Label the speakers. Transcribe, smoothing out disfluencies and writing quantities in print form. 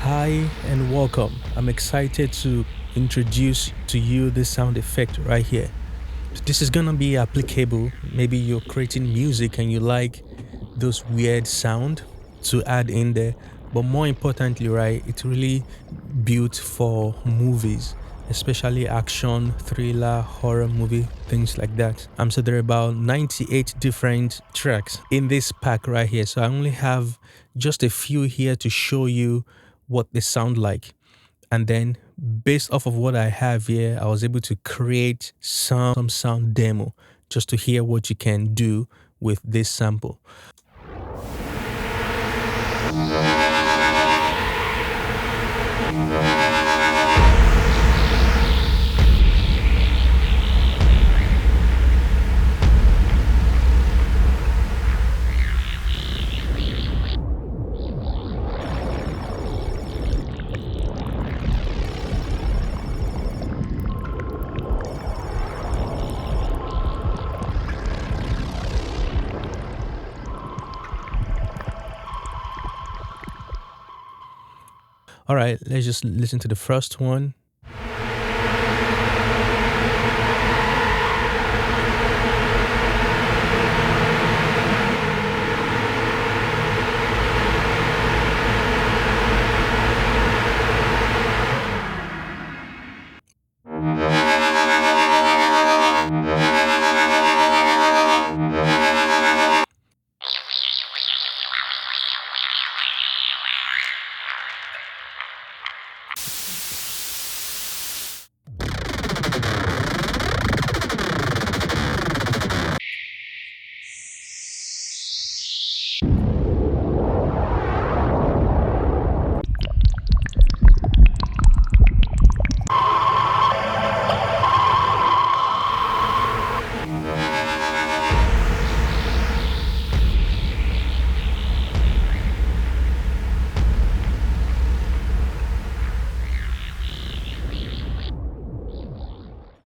Speaker 1: Hi and welcome. I'm excited to introduce to you this sound effect right here. This is gonna be applicable. Maybe you're creating music and you like those weird sound to add in there. But more importantly, right, it's really built for movies, especially action, thriller, horror movie, things like that. So there are about 98 different tracks in this pack right here. So I only have just a few here to show you what they sound like. And then based off of what I have here, I was able to create some sound demo just to hear what you can do with this sample. All right, let's just listen to the first one.